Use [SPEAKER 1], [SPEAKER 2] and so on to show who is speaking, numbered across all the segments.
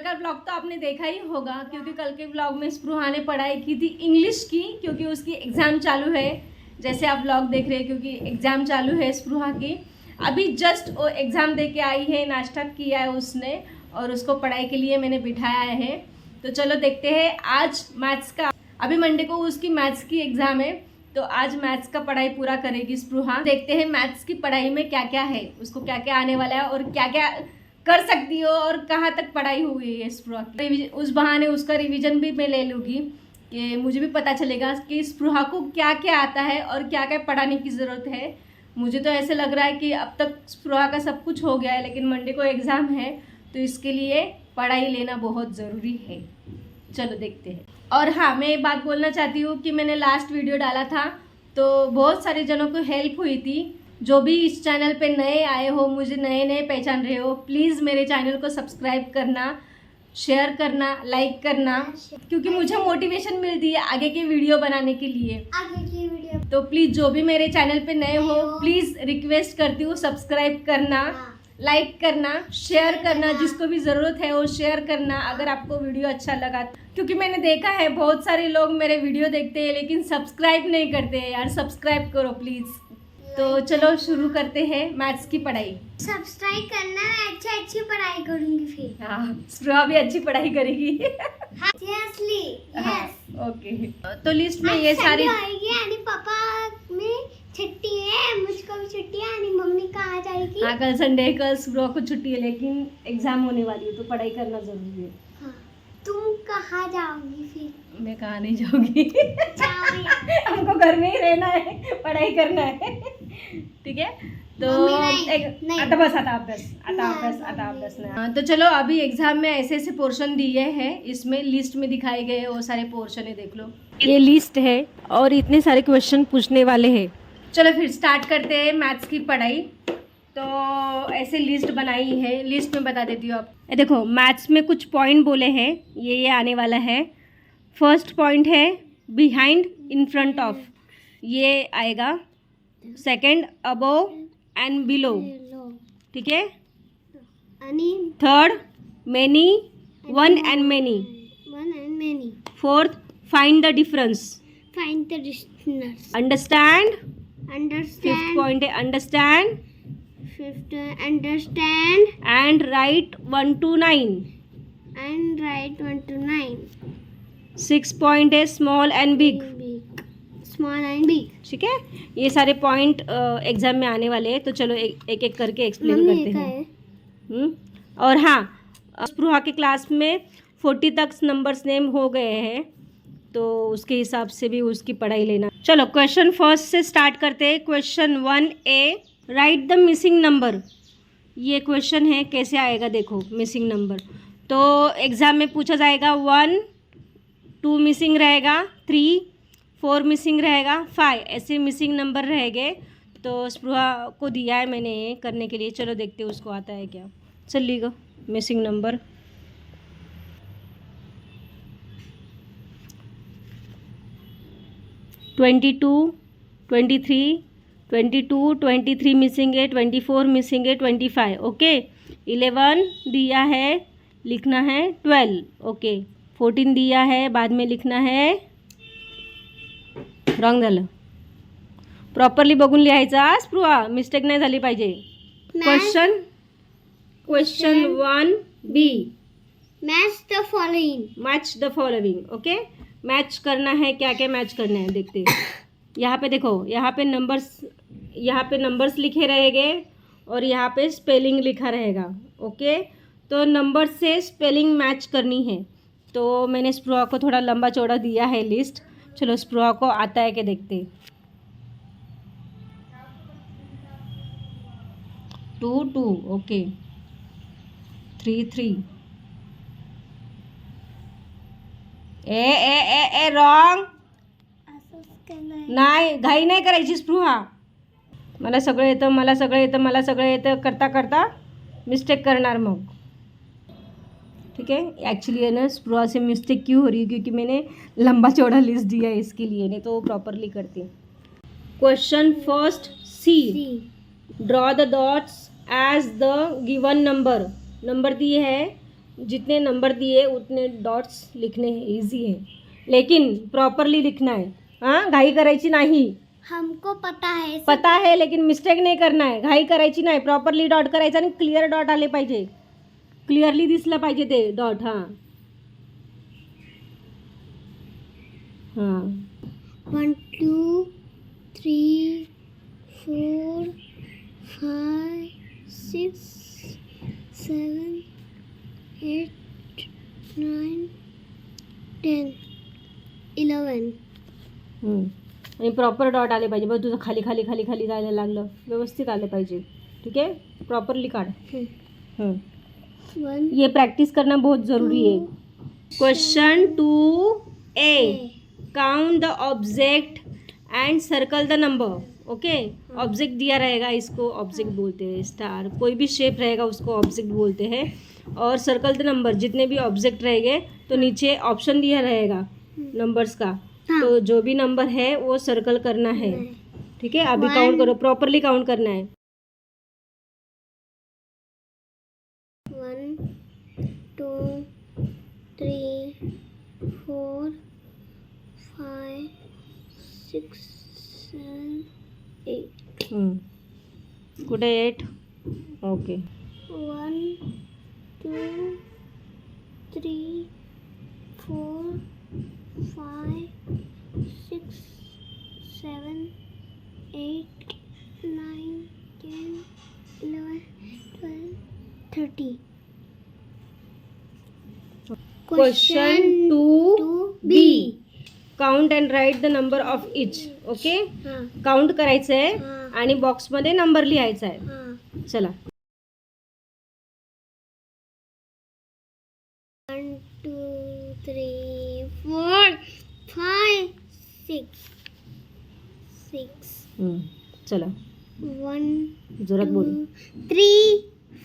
[SPEAKER 1] का ब्लॉग तो आपने देखा ही होगा, क्योंकि कल के ब्लॉग में स्पृहा ने पढ़ाई की थी इंग्लिश की, क्योंकि उसकी एग्ज़ाम चालू है। जैसे आप ब्लॉग देख रहे हैं, क्योंकि एग्ज़ाम चालू है स्पृहा की। अभी जस्ट वो एग्ज़ाम दे के आई है, नाश्ता किया है उसने, और उसको पढ़ाई के लिए मैंने बिठाया है। तो चलो देखते हैं आज मैथ्स का। अभी मंडे को उसकी मैथ्स की एग्ज़ाम है, तो आज मैथ्स का पढ़ाई पूरा करेगी स्पृहा। देखते हैं मैथ्स की पढ़ाई में क्या क्या है, उसको क्या क्या आने वाला है और क्या क्या कर सकती हो और कहाँ तक पढ़ाई हुई है स्पृहा की। उस बहाने उसका रिवीजन भी मैं ले लूँगी, कि मुझे भी पता चलेगा कि स्पृहा को क्या क्या आता है और क्या क्या पढ़ाने की ज़रूरत है। मुझे तो ऐसे लग रहा है कि अब तक स्पृहा का सब कुछ हो गया है, लेकिन मंडे को एग्ज़ाम है, तो इसके लिए पढ़ाई लेना बहुत ज़रूरी है। चलो देखते हैं। और हाँ, मैं एक बात बोलना चाहती हूँ कि मैंने लास्ट वीडियो डाला था, तो बहुत सारे जनों को हेल्प हुई थी। जो भी इस चैनल पे नए आए हो, मुझे नए नए पहचान रहे हो, प्लीज़ मेरे चैनल को सब्सक्राइब करना, शेयर करना, लाइक करना, क्योंकि मुझे मोटिवेशन मिलती है आगे की वीडियो बनाने के लिए। तो प्लीज़ जो भी मेरे चैनल पे नए हो, प्लीज़ रिक्वेस्ट करती हूँ सब्सक्राइब करना, लाइक करना, शेयर करना, जिसको भी ज़रूरत है वो शेयर करना अगर आपको वीडियो अच्छा लगा। क्योंकि मैंने देखा है बहुत सारे लोग मेरे वीडियो देखते हैं लेकिन सब्सक्राइब नहीं करते हैं। यार सब्सक्राइब करो प्लीज़। तो चलो शुरू करते हैं मैथ्स की पढ़ाई।
[SPEAKER 2] सब्सक्राइब करना, मैं अच्छी पढ़ाई करूंगी फिर।
[SPEAKER 1] हाँ, स्पृहा भी अच्छी पढ़ाई करेगी।
[SPEAKER 2] Seriously yes.
[SPEAKER 1] ओके, तो लिस्ट में ये सारी
[SPEAKER 2] आएगी आणि पापा में छुट्टी है, मुझको भी छुट्टी है आणि मम्मी कहाँ जाएगी।
[SPEAKER 1] हाँ, कल संडे है, कल स्पृहा को छुट्टी है, लेकिन एग्जाम होने वाली है तो पढ़ाई करना जरूरी है।
[SPEAKER 2] हाँ, तुम कहाँ जाओगी फिर।
[SPEAKER 1] मैं कहाँ नहीं जाऊंगी। हमको घर में ही रहना है, पढ़ाई करना है। ठीक है, तो आता बस आता अभ्यास ना। तो चलो अभी एग्जाम में ऐसे ऐसे पोर्शन दिए हैं, इसमें लिस्ट में दिखाए गए वो सारे पोर्शन है, देख लो ये लिस्ट है और इतने सारे क्वेश्चन पूछने वाले हैं। चलो फिर स्टार्ट करते हैं मैथ्स की पढ़ाई। तो ऐसे लिस्ट बनाई है, लिस्ट में बता देती हूँ आप। देखो मैथ्स में कुछ पॉइंट बोले हैं, ये आने वाला है। फर्स्ट पॉइंट है बिहाइंड, इन फ्रंट ऑफ, ये आएगा। सेकंड अबोव एंड बिलो, ठीक है। Third many, one and many. Fourth find the difference, understand. Fifth point है understand.
[SPEAKER 2] Understand
[SPEAKER 1] and write 1 to 9।
[SPEAKER 2] And write 1 to 9।
[SPEAKER 1] Six point है small and big,
[SPEAKER 2] small and big. ठीक
[SPEAKER 1] है। ये सारे point exam में आने वाले हैं, तो चलो एक एक करके एक्सप्लेन करते हैं। और हाँ, स्पृहा के क्लास में 40 तक नंबर्स नेम हो गए हैं, तो उसके हिसाब से भी उसकी पढ़ाई लेना। चलो क्वेश्चन फर्स्ट से स्टार्ट करते हैं। Question 1A, right the missing number. ये क्वेश्चन है, कैसे आएगा देखो मिसिंग नंबर। तो एग्ज़ाम में पूछा जाएगा 1, 2 मिसिंग रहेगा, 3, 4 मिसिंग रहेगा, 5 ऐसे मिसिंग नंबर रहेंगे। तो स्पृहा को दिया है मैंने करने के लिए। चलो देखते हैं उसको आता है क्या। चलिए गो मिसिंग नंबर। (22, 23, 23 मिसिंग है, 24 मिसिंग है, 25 ओके। 11 दिया है, लिखना है 12 ओके। 14 दिया है, बाद में लिखना है। रॉंग झालं, प्रॉपरली बघून लिहायचा स्पृहा, मिस्टेक नाही झाली पाहिजे। Question 1B, match the following okay. Match करना है, क्या क्या मैच करना है देखते हैं। यहाँ पे देखो, यहाँ पे नंबर्स लिखे रहेंगे और यहाँ पे स्पेलिंग लिखा रहेगा ओके। तो नंबर से स्पेलिंग मैच करनी है। तो मैंने स्पृहा को थोड़ा लंबा चौड़ा दिया है लिस्ट। चलो स्पृहा को आता है क्या देखते। 2 2 ओके। 3 3 ए रॉंग नाही, घाई नाही करायची स्पृहा। मला सगळं येतं करता करता मिस्टेक करणार मग। ठीक है, एक्चुअली है ना स्पृहा से मिस्टेक क्यों हो रही है, क्योंकि मैंने लंबा चौड़ा लिस्ट दिया है इसके लिए, नहीं तो वो प्रॉपरली करती। Question first C, draw the dots as the given number. Number दिए है जितने नंबर दिए उतने डॉट्स लिखने इजी है, लेकिन प्रॉपरली लिखना है. हाँ, घाई करायची नाही.
[SPEAKER 2] हमको पता है
[SPEAKER 1] पता है, लेकिन मिस्टेक नाही करना है. घाई करायची नाही. प्रॉपरली डॉट करायचा आणि क्लिअर डॉट आले पाहिजे. क्लिअरली दिसलं पाहिजे ते डॉट. हां हां.
[SPEAKER 2] 1 2 3 4 5 6 7 8 9 10 11.
[SPEAKER 1] आणि प्रॉपर डॉट आले पाहिजे. बघ तुझं खाली खाली खाली खाली जायला लागलं. व्यवस्थित आले पाहिजे. ठीक है, प्रॉपरली काढ.
[SPEAKER 2] 1
[SPEAKER 1] ये प्रैक्टिस करना बहुत ज़रूरी है. Question 2A, count the object and circle the number. Okay, object दिया रहेगा, इसको ऑब्जेक्ट बोलते हैं. स्टार, कोई भी शेप रहेगा उसको ऑब्जेक्ट बोलते हैं. और सर्कल द नंबर, जितने भी ऑब्जेक्ट रहेंगे तो नीचे ऑप्शन दिया रहेगा नंबर्स का. तो जो भी नंबर है वो सर्कल करना है. ठीक है, अभी काउंट करो, प्रॉपरली काउंट करना है.
[SPEAKER 2] 1 2 3 4 5 6 7 8.
[SPEAKER 1] कुठे 8? Okay.
[SPEAKER 2] 1 2 3 4 5 6 7 8 9 10 11 12 30.
[SPEAKER 1] Question 2B, count and write the number of each. Okay, count करायचं आहे आणि बॉक्समध्ये नंबर लिहायचा आहे. चला.
[SPEAKER 2] 1 2 3 4 5 6
[SPEAKER 1] चला,
[SPEAKER 2] 1
[SPEAKER 1] जोरात बोल.
[SPEAKER 2] 3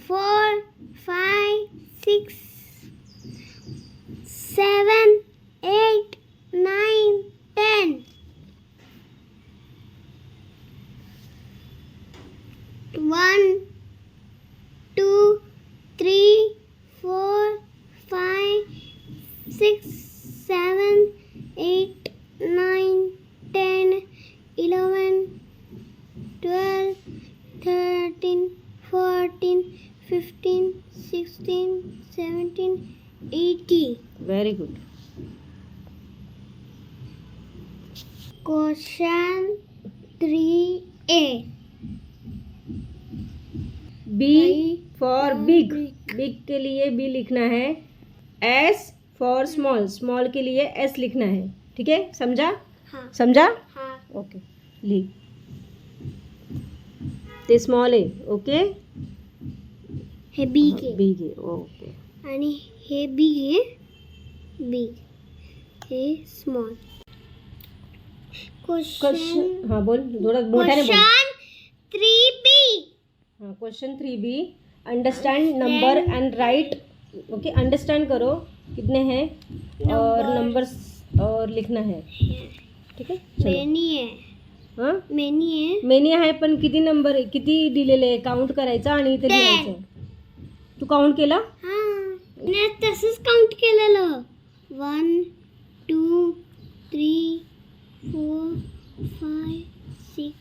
[SPEAKER 2] 4 5 6 7 8 9 10. 1 2 3 4 5 6 7 8 9 10 11 12 13 14 15 16 17 18.
[SPEAKER 1] Very good.
[SPEAKER 2] Question 3A,
[SPEAKER 1] B for big. Big के लिए बी लिखना है. S for small. स्मॉल के लिए एस लिखना है. ठीक है, समझा?
[SPEAKER 2] हाँ
[SPEAKER 1] समझा?
[SPEAKER 2] हाँ.
[SPEAKER 1] ओके, लिख. ते स्मॉल आहे. ओके,
[SPEAKER 2] हे बिग आहे
[SPEAKER 1] बिग आहे. ओके.
[SPEAKER 2] आणि हे बिग आहे. बिग, हे स्मॉल. क्वेश्चन
[SPEAKER 1] हां बोल, थोडं मोठ्याने बोल.
[SPEAKER 2] 3B.
[SPEAKER 1] हाँ, question 3B, understand number end right. Okay, understand करो कितने हैं और नंबर्स और लिखना है. ठीक है, चलो.
[SPEAKER 2] मेनी आहे.
[SPEAKER 1] हां,
[SPEAKER 2] मेनी आहे.
[SPEAKER 1] मेनी आहे, पण किती नंबर आहे, किती दिलेले आहे, काउंट करायचा आणि इथे लिहायचं. तू काउंट केला?
[SPEAKER 2] हां, मी तसंच काउंट केलेलं. 1 2 3 4 5 6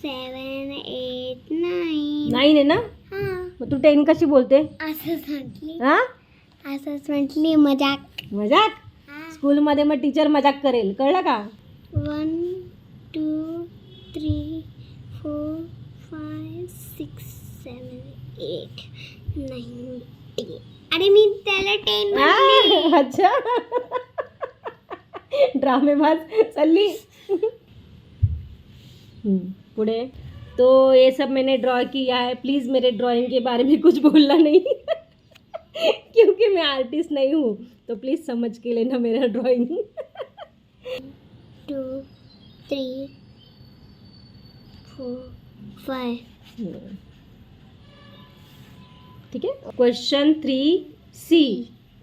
[SPEAKER 2] 7 8 9.
[SPEAKER 1] 9 आहे ना?
[SPEAKER 2] हां,
[SPEAKER 1] मग तू 10 कशी बोलते?
[SPEAKER 2] असंच म्हटली.
[SPEAKER 1] हां,
[SPEAKER 2] असंच म्हटली. मजाक.
[SPEAKER 1] मजाक. स्कूलमध्ये मग टीचर मजाक करेल, कळलं का?
[SPEAKER 2] 1 2 3 4 5 6 7 8 9 10. अरे मी त्याला 10 म्हटली.
[SPEAKER 1] अच्छा, ड्रामेबाज चालली. पुढे. तो ये सब मैंने ड्रॉ किया है. प्लीज़ मेरे ड्राइंग के बारे में कुछ बोलना नहीं क्योंकि मैं आर्टिस्ट नहीं हूँ, तो प्लीज़ समझ के लेना मेरा ड्राइंग.
[SPEAKER 2] 2 3 4 5.
[SPEAKER 1] ठीक है. Question 3C,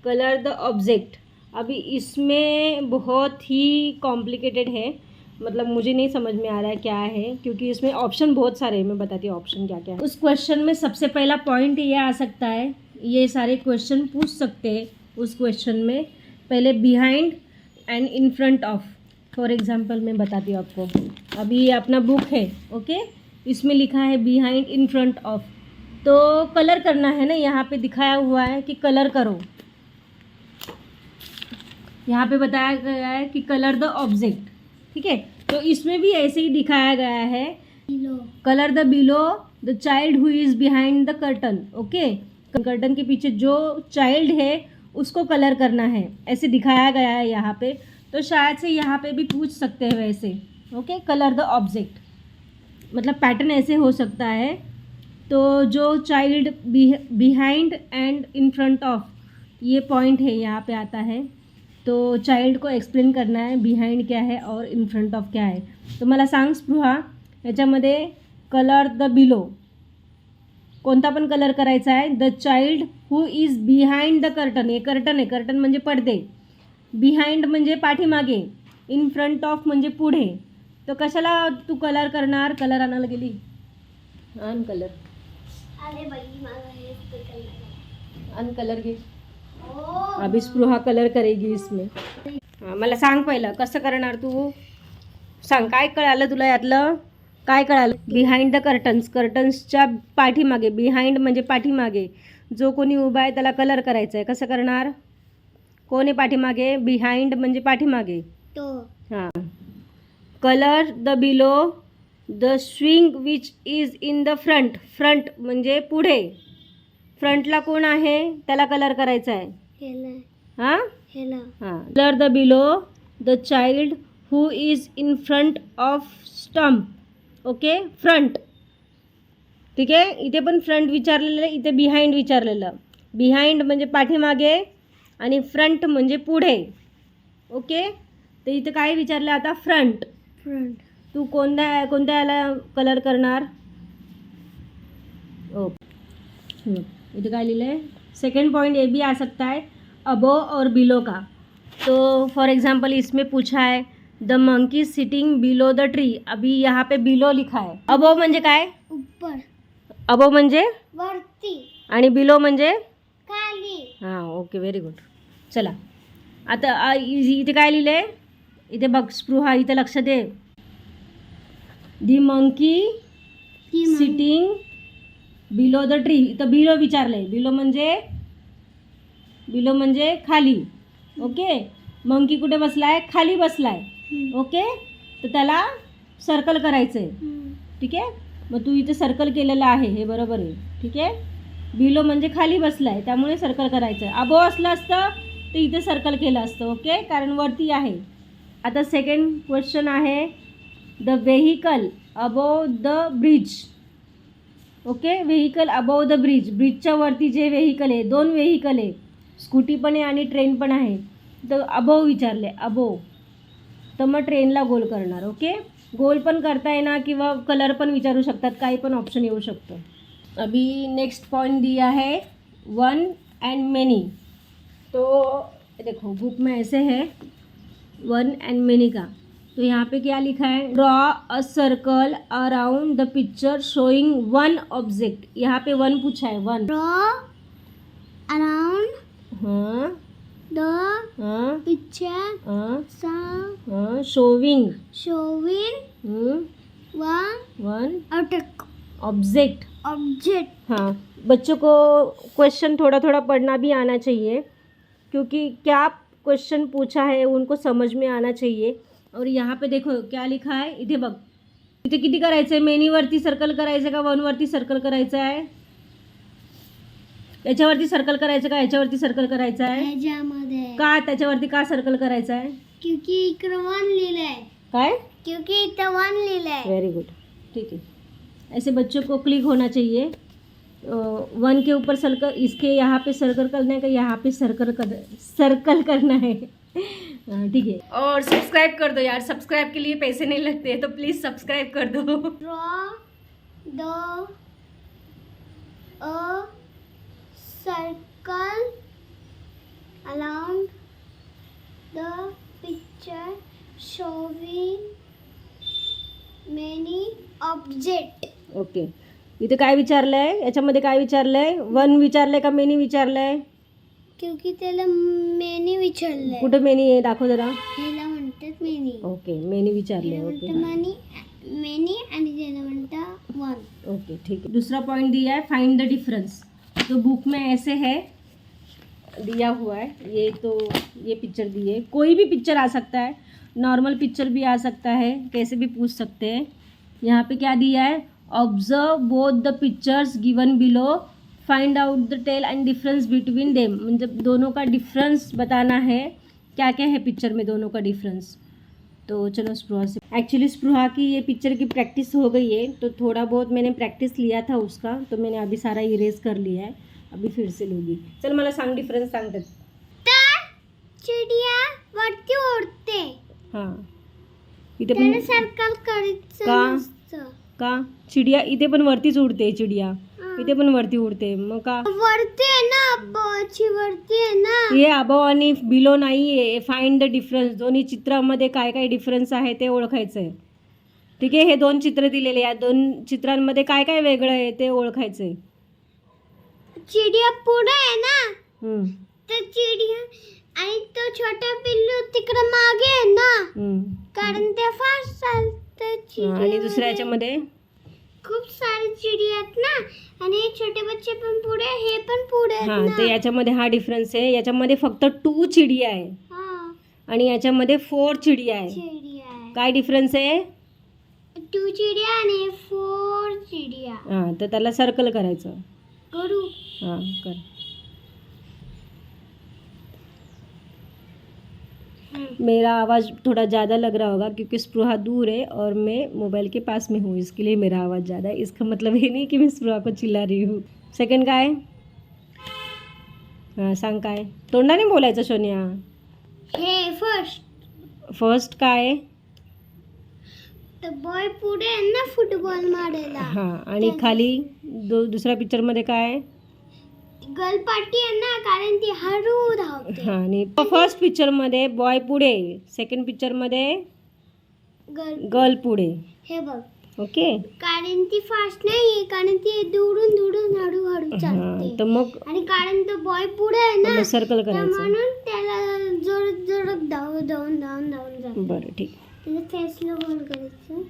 [SPEAKER 1] colour the object. अभी इसमें बहुत ही कॉम्प्लिकेटेड है, मतलब मुझे नहीं समझ में आ रहा है क्या है, क्योंकि इसमें ऑप्शन बहुत सारे हैं. मैं बताती हूँ ऑप्शन क्या क्या है. उस क्वेश्चन में सबसे पहला पॉइंट ये आ सकता है ये सारे क्वेश्चन पूछ सकते हैं उस क्वेश्चन में। पहले behind and in front of, for example मैं बताती हूँ आपको। अभी ये अपना बुक है, ओके, इसमें लिखा है बिहाइंड इन फ्रंट ऑफ, तो कलर करना है ना। यहाँ पे दिखाया हुआ है कि कलर करो, यहाँ पे बताया गया है कि कलर द ऑब्जेक्ट, ठीक है। तो इसमें भी ऐसे ही दिखाया गया है, colour the below the child who is behind the curtain, okay. Curtain के पीछे जो चाइल्ड है उसको कलर करना है, ऐसे दिखाया गया है यहाँ पे। तो शायद से यहाँ पे भी पूछ सकते हैं वैसे, ओके। कलर द ऑब्जेक्ट मतलब पैटर्न ऐसे हो सकता है। तो जो child behind and in front of, ये पॉइंट है यहाँ पे आता है। तो चाइल्ड को एक्सप्लेन करना आहे बिहाइंड क्या आहे और इन फ्रंट ऑफ क्या आहे। तर मला सांग स्पृहा, याच्यामध्ये कलर द बिलो कोणता पण कलर करायचा आहे। The child who is behind the curtain, हे कर्टन आहे, कर्टन म्हणजे पडदे, बिहाइंड म्हणजे पाठीमागे, इन फ्रंट ऑफ म्हणजे पुढे। तो कशाला तू कलर करणार, कलर आणायला गेली, आण कलर,
[SPEAKER 2] अरे बाई मला हेच तर कलर
[SPEAKER 1] आण कलर घे। अभी स्पृहा कलर करेगी इसमें। हां, मला सांग पहिलं कसं करणार तू, सांग काय कळालं तुला यातलं, काय कळालं। बिहाइंड द कर्टन्स, कर्टन्सच्या पाठीमागे, बिहाइंड म्हणजे पाठीमागे, जो कोणी उभा आहे त्याला कलर करायचा आहे। कसं करणार, कोण आहे पाठीमागे, बिहाइंड म्हणजे पाठीमागे
[SPEAKER 2] तो।
[SPEAKER 1] हां, colour the below the swing which is in the front, front म्हणजे पुढे, फ्रंटला कोण आहे त्याला कलर करायचा आहे। हां हां, colour the below the child who is in front off stump, okay, front, ठीक आहे। इथे पण फ्रंट विचारलेलं, इथे बिहाइंड विचारलेलं। बिहाइंड म्हणजे पाठीमागे आणि फ्रंट म्हणजे पुढे, ओके। तर इथे काय विचारलं आता, फ्रंट।
[SPEAKER 2] फ्रंट
[SPEAKER 1] तू कोणत्या कोणत्या याला कलर करणार, ओके। इधर क्या लिखा है, सेकेंड पॉइंट ये भी आ सकता है अबो और बिलो का। तो फॉर एग्जांपल इसमें पूछा है the monkey sitting below the tree, अभी यहाँ पे बिलो लिखा है। अबो म्हणजे काय,
[SPEAKER 2] ऊपर,
[SPEAKER 1] अबो म्हणजे
[SPEAKER 2] वरती
[SPEAKER 1] आणि बिलो म्हणजे
[SPEAKER 2] खाली।
[SPEAKER 1] हां, ओके, व्हेरी गुड। चला आता इथे काय लिहिलं आहे, इथे बघ स्पृहा, इथे लक्ष दे। The monkey sitting below the tree, इथं बिलो विचारलंय, बिलो म्हणजे खाली, ओके। मंकी कुठे बसलाय, खाली बसलाय, ओके। तर त्याला सर्कल करायचं आहे, ठीक आहे। मग तू इथे सर्कल केलेलं आहे, हे बरोबर आहे, ठीक आहे। बिलो म्हणजे खाली बसलाय त्यामुळे सर्कल करायचं आहे। अबो असलं असतं तर इथे सर्कल केलं असतं, ओके, कारण वरती आहे। आता सेकंड क्वेश्चन आहे the vehicle above the bridge, okay, vehicle above the bridge, ब्रिजच्या वरती जे व्हेहिकल आहे, दोन व्हेहिकल आहे, स्कूटी पण आहे आणि ट्रेन पण आहे। तर अबोव विचारले, अबोव, तर मग ट्रेनला गोल करणार, ओके। गोल पण करता येणार किंवा कलर पण विचारू शकतात, काही पण ऑप्शन येऊ शकतो। अभी नेक्स्ट पॉइंट दिया है वन एंड मेनी। तो देखो बुक में ऐसे है वन एंड मेनी का, तो यहाँ पे क्या लिखा है, draw a circle around the picture showing one object. यहाँ पे वन पूछा है, वन।
[SPEAKER 2] ड्रॉ अराउंड
[SPEAKER 1] हाँ
[SPEAKER 2] द
[SPEAKER 1] हाँ
[SPEAKER 2] पिक्चर
[SPEAKER 1] हाँ
[SPEAKER 2] सा
[SPEAKER 1] शोविंग
[SPEAKER 2] शोविंग वन
[SPEAKER 1] ऑब्जेक्ट। हाँ, बच्चों को क्वेश्चन थोड़ा थोड़ा पढ़ना भी आना चाहिए, क्योंकि क्या क्वेश्चन पूछा है उनको समझ में आना चाहिए। और यहाँ पे देखो क्या लिखा है, इथे बघ, इथे किती करायचं आहे, मेनीवरती सर्कल करायचं का वनवरती सर्कल करायचं आहे, याच्यावरती सर्कल करायचं का याच्यावरती सर्कल करायचं आहे,
[SPEAKER 2] ह्याच्यामध्ये
[SPEAKER 1] का त्याच्यावरती का सर्कल करायचं आहे,
[SPEAKER 2] क्योंकि इकडे वन लिहिलंय,
[SPEAKER 1] काय,
[SPEAKER 2] क्योंकि इथं वन लिहिलंय।
[SPEAKER 1] वेरी गुड, ठीक है। ऐसे बच्चों को क्लिक होना चाहिए। वन के ऊपर सर्कल, इसके यहाँ पे सर्कल करना है, यहाँ पे सर्कल करना है, ठीक है। और सब्सक्राइब कर दो यार, सब्सक्राइब के लिए पैसे नहीं लगते हैं, तो प्लीज़ सब्सक्राइब कर दो।
[SPEAKER 2] Draw the a circle around the picture showing many object.
[SPEAKER 1] Okay,
[SPEAKER 3] इथे काय विचारलंय, याच्यामध्ये काय विचारलंय, वन विचारलंय का मेनी विचारलंय?
[SPEAKER 2] क्योंकि त्याला मेनी विचारलंय.
[SPEAKER 3] कुठं मेनी आहे दाखव जरा.
[SPEAKER 2] ह्याला म्हणतात मेनी.
[SPEAKER 3] ओके मेनी विचारले.
[SPEAKER 2] ह्याला
[SPEAKER 3] ओके
[SPEAKER 2] म्हणतात मेनी आणि त्याला म्हणतात वन.
[SPEAKER 3] ओके ठीक है. दूसरा पॉइंट दिया है फाइंड द डिफरेंस. तो बुक में ऐसे है दिया हुआ है, ये तो ये पिक्चर दी है, कोई भी पिक्चर आ सकता है, नॉर्मल पिक्चर भी आ सकता है, कैसे भी पूछ सकते हैं. यहाँ पे क्या दिया है, observe both the pictures given below, find out the tail and difference between them. म्हणजे दोनों का डिफरेंस बताना है, क्या क्या है पिक्चर में दोनों का डिफरेंस. तो चलो स्पृहा से, एक्चुअली स्पृहा की ये पिक्चर की प्रैक्टिस हो गई है, तो थोड़ा बहुत मैंने प्रैक्टिस लिया था उसका, तो मैंने अभी सारा इरेज कर लिया है, अभी फिर से लूँगी. चल मला सांग डिफरन्स सांगतात.
[SPEAKER 2] तर चिडिया वरती उडते.
[SPEAKER 3] हां इथे
[SPEAKER 2] त्याला
[SPEAKER 3] पण
[SPEAKER 2] सर्कल करायचं
[SPEAKER 3] का?
[SPEAKER 2] नसतं.
[SPEAKER 3] का चिडिया इथे पण वरतीच उडते, चिडिया
[SPEAKER 2] हां.
[SPEAKER 3] इथे पण वरती उडते, मग का?
[SPEAKER 2] वरती आहे ना, बॉची वरती आहे ना.
[SPEAKER 3] हे अबव आणि बिलो नाही आहे. फाइंड द डिफरन्स, दोन्ही चित्रामध्ये काय काय डिफरन्स आहे ते ओळखायचं आहे. ठीक आहे, हे दोन चित्र दिलेले, या दोन चित्रांमध्ये काय काय वेगळं आहे ते ओळखायचं आहे.
[SPEAKER 2] चिडिया पुढे आहे ना,
[SPEAKER 3] हम्म,
[SPEAKER 2] तर चिडिया आणि तो छोटा पिल्लू तिकडे मागे आहे ना,
[SPEAKER 3] हम्म.
[SPEAKER 2] कारण ते फास्ट चालतं.
[SPEAKER 3] आणि दुसऱ्या याच्यामध्ये
[SPEAKER 2] खूप सारे चिडिया आहेत ना, आणि हे छोटे बच्चे पण पुढे, हे पण पुढे आहेत
[SPEAKER 3] हां,
[SPEAKER 2] ना.
[SPEAKER 3] तर याच्यामध्ये हा डिफरन्स आहे. याच्यामध्ये फक्त 2 चिडिया आहे
[SPEAKER 2] हां,
[SPEAKER 3] आणि याच्यामध्ये 4 चिडिया आहे.
[SPEAKER 2] चिडिया आहे.
[SPEAKER 3] काय डिफरन्स आहे?
[SPEAKER 2] 2 चिडिया आणि 4 चिडिया.
[SPEAKER 3] हां, तर त्याला सर्कल करायचं.
[SPEAKER 2] करू.
[SPEAKER 3] हाँ कर. मेरा आवाज़ थोड़ा ज़्यादा लग रहा होगा क्योंकि स्पृहा दूर है और मैं मोबाइल के पास में हूँ, इसके लिए मेरा आवाज़ ज़्यादा है. इसका मतलब ये नहीं कि मैं स्पृहा को चिल्ला रही हूँ. सेकंड काय? हां सांग काय, तोंडाने बोलायचं सोनिया.
[SPEAKER 2] हे फर्स्ट.
[SPEAKER 3] फर्स्ट काय?
[SPEAKER 2] तर बॉय पुढे आहे ना फुटबॉल मारायला.
[SPEAKER 3] हां आणि खाली दुसऱ्या पिक्चरमध्ये काय?
[SPEAKER 2] गर्ल पार्टी आहे ना, कारण ती हळू धावते.
[SPEAKER 3] हां आणि फर्स्ट पिक्चरमध्ये बॉय पुढे, सेकंड पिक्चरमध्ये गर्ल पुढे.
[SPEAKER 2] हे बघ,
[SPEAKER 3] ओके.
[SPEAKER 2] कारण ती फास्ट नाही, कारण ती दुरून दुरून हळूहळू
[SPEAKER 3] हां
[SPEAKER 2] चालते.
[SPEAKER 3] तर मग
[SPEAKER 2] आणि कारण तो बॉय पुढे आहे ना,
[SPEAKER 3] सर्कल
[SPEAKER 2] तर
[SPEAKER 3] करायचं.
[SPEAKER 2] म्हणून त्याला जोरात जोरात धावून जाते.
[SPEAKER 3] बरं ठीक.
[SPEAKER 2] त्याला फेसला गोल करायचं.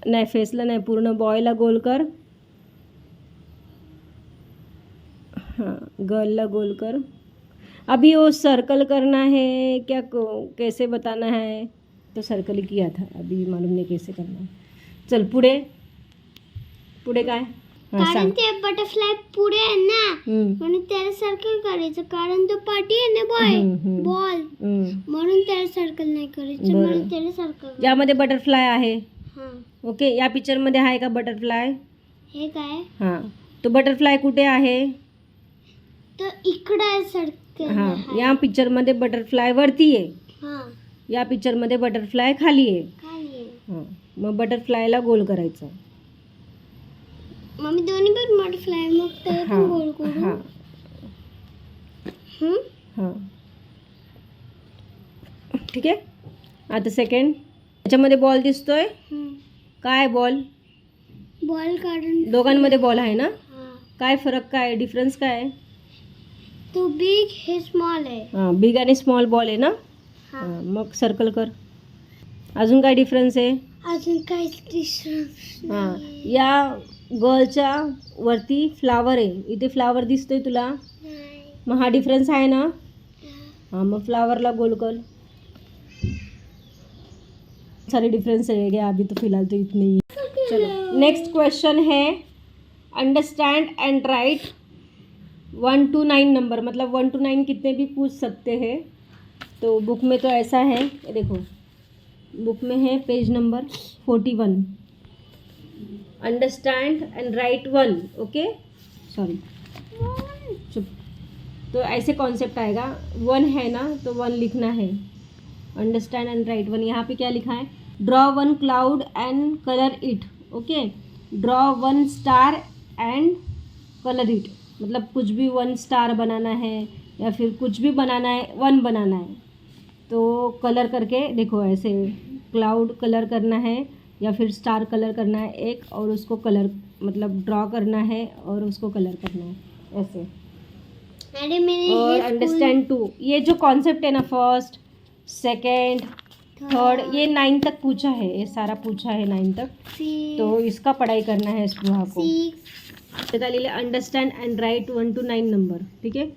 [SPEAKER 3] नाही फेसला नाही, पूर्ण बॉयला गोल कर. हाँ गर्ल गोल कर. अभी वो सर्कल करना है क्या, कैसे बताना है? तो सर्कल ही किया था, अभी मालूम नहीं कैसे करना है. चल पुढे. पुढे काय? हां
[SPEAKER 2] कारण
[SPEAKER 3] सांग.
[SPEAKER 2] ते बटरफ्लाय पुढे आहे ना, म्हणून त्याला सर्कल करायचं. कारण तो पाठी आहे ना बॉल, म्हणून त्याला सर्कल नाही करायचं,
[SPEAKER 3] बरं.
[SPEAKER 2] म्हणून त्याला सर्कल.
[SPEAKER 3] यामध्ये बटरफ्लाय आहे.
[SPEAKER 2] हां,
[SPEAKER 3] ओके, या पिक्चरमध्ये आहे का बटरफ्लाय?
[SPEAKER 2] हे काय?
[SPEAKER 3] हां, तो बटरफ्लाय कुठे आहे?
[SPEAKER 2] तर इकडे सर्कल.
[SPEAKER 3] हां, या पिक्चरमध्ये बटरफ्लाय वरती आहे,
[SPEAKER 2] हां,
[SPEAKER 3] या पिक्चरमध्ये बटरफ्लाय खाली आहे.
[SPEAKER 2] खाली आहे.
[SPEAKER 3] हां मग बटरफ्लायला गोल करायचं.
[SPEAKER 2] मग मी दोन्ही पण बटरफ्लाय, मग त्याला पण गोल करू.
[SPEAKER 3] हां
[SPEAKER 2] हं?
[SPEAKER 3] हां ठीक आहे. आता सेकंड, याच्यामध्ये बॉल दिसतोय.
[SPEAKER 2] हं.
[SPEAKER 3] काय बॉल?
[SPEAKER 2] बॉल काढून.
[SPEAKER 3] दोघांमध्ये बॉल आहे ना,
[SPEAKER 2] हां,
[SPEAKER 3] काय फरक, काय डिफरन्स काय?
[SPEAKER 2] तो बिग, हे स्मॉल आहे.
[SPEAKER 3] हां बिग आणि स्मॉल बॉल आहे ना.
[SPEAKER 2] हां,
[SPEAKER 3] हां मग सर्कल कर. अजून काय डिफरन्स आहे?
[SPEAKER 2] अजून काहीच दिसत
[SPEAKER 3] हां
[SPEAKER 2] नाही.
[SPEAKER 3] या गर्लच्या वरती फ्लावर आहे, इथे फ्लावर दिसतोय तुला,
[SPEAKER 2] नाही.
[SPEAKER 3] मग हा डिफरन्स आहे ना. हां मग फ्लावरला गोल कर. सारे डिफरेंस रहेगा, अभी तो फिलहाल तो इतने ही. चलो नेक्स्ट क्वेश्चन है, understand and write 1 to 9 number, मतलब 1 to 9 कितने भी पूछ सकते हैं. तो बुक में तो ऐसा है, ये देखो बुक में है page number 41, understand and write 1. Okay sorry चुप. तो ऐसे कॉन्सेप्ट आएगा, 1 है ना तो 1 लिखना है, अंडरस्टैंड एंड राइट 1. यहाँ पे क्या लिखा है, draw 1 cloud end colour it. Okay, draw 1 star end colour it, मतलब कुछ भी 1 स्टार बनाना है या फिर कुछ भी बनाना है, 1 बनाना है तो कलर करके देखो, ऐसे क्लाउड कलर करना है या फिर स्टार कलर करना है एक, और उसको कलर मतलब ड्रॉ करना है और उसको कलर करना है ऐसे।
[SPEAKER 2] अरे मैंने
[SPEAKER 3] और
[SPEAKER 2] ये
[SPEAKER 3] अंडरस्टैंड टू, ये जो कॉन्सेप्ट है ना, फर्स्ट सेकेंड थर्ड, ये 9 तक पूछा है, ये सारा पूछा है 9 तक, तो इसका पढ़ाई करना है स्पृहा को.
[SPEAKER 2] 6
[SPEAKER 3] understand and write 1 to 9 number. ठीक आहे.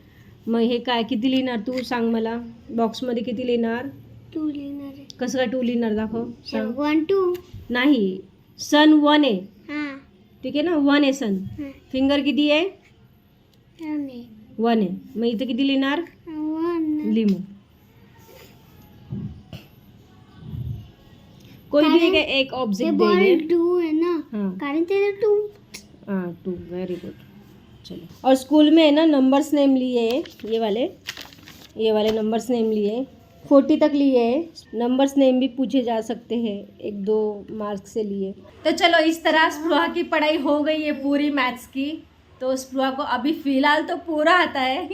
[SPEAKER 3] मग हे काय किती लिहिणार तू सांग मला, बॉक्समध्ये किती लिहिणार,
[SPEAKER 2] 2 लिहिणार आहे.
[SPEAKER 3] कसं काय 2 लिहिणार दाखव सांग.
[SPEAKER 2] 1 2
[SPEAKER 3] नाही, सन 1 आहे,
[SPEAKER 2] हां
[SPEAKER 3] ठीक आहे ना, 1 आहे सन. फिंगर किती आहे,
[SPEAKER 2] हां
[SPEAKER 3] 1 आहे. मग इथं किती लिहिणार,
[SPEAKER 2] 1
[SPEAKER 3] लिह मग. कोई भी एक ऑब्जेक्ट
[SPEAKER 2] बॉल
[SPEAKER 3] देंगे.
[SPEAKER 2] 2 है ना,
[SPEAKER 3] हाँ
[SPEAKER 2] कारण तेरा 2
[SPEAKER 3] हाँ 2, वेरी गुड. चलो, और स्कूल में है ना नंबर्स नेम लिए, ये वाले नंबर्स नेम लिए, 40 तक लिए. नंबर्स नेम भी पूछे जा सकते हैं, 1-2 मार्क्स से लिए.
[SPEAKER 1] तो चलो, इस तरह स्पृहा की पढ़ाई हो गई है पूरी मैथ्स की. तो स्पृहा को अभी फ़िलहाल तो पूरा आता है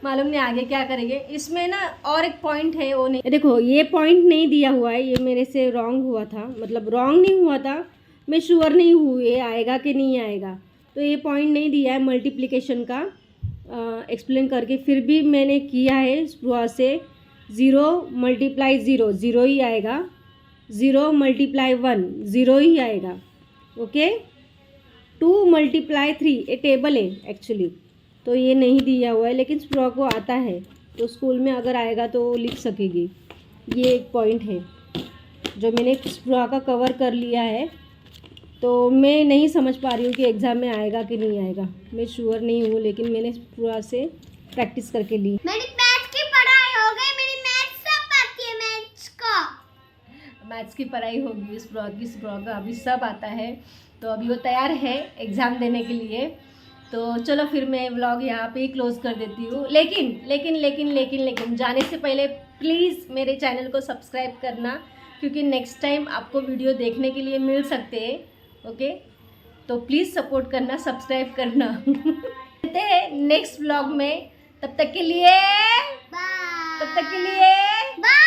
[SPEAKER 1] मालूम नहीं आगे क्या करेंगे. इसमें ना और एक पॉइंट है, वो नहीं,
[SPEAKER 3] देखो ये पॉइंट नहीं दिया हुआ है, ये मेरे से रॉन्ग हुआ था, मतलब रॉन्ग नहीं हुआ था, मैं श्योर नहीं हूँ ये आएगा कि नहीं आएगा, तो ये पॉइंट नहीं दिया है मल्टीप्लिकेशन का एक्सप्लेन करके. फिर भी मैंने किया है स्पृहा से. 0 × 0 0 ही आएगा, 0 × 1 0 ही आएगा. ओके. 2 × 3 ये टेबल है एक्चुअली, तो ये नहीं दिया हुआ है, लेकिन स्पृहा को आता है, तो स्कूल में अगर आएगा तो लिख सकेगी. ये एक पॉइंट है जो मैंने स्पृहा का कवर कर लिया है. तो मैं नहीं समझ पा रही हूँ कि एग्ज़ाम में आएगा कि नहीं आएगा, मैं श्योर नहीं हूँ, लेकिन मैंने स्पृहा से प्रैक्टिस करके ली.
[SPEAKER 2] मेरी मैथ्स की पढ़ाई हो गई, मेरी मैथ्स सब आती है.
[SPEAKER 1] मैथ्स की पढ़ाई होगी स्पृहा की. स्पृहा का अभी सब आता है, तो अभी वो तैयार है एग्ज़ाम देने के लिए. तो चलो फिर मैं व्लॉग यहाँ पे ही क्लोज़ कर देती हूँ. लेकिन जाने से पहले प्लीज़ मेरे चैनल को सब्सक्राइब करना, क्योंकि नेक्स्ट टाइम आपको वीडियो देखने के लिए मिल सकते हैं. ओके, तो प्लीज़ सपोर्ट करना, सब्सक्राइब करना. मिलते हैं नेक्स्ट व्लॉग में. तब तक के लिए
[SPEAKER 2] बाय.
[SPEAKER 1] बाय.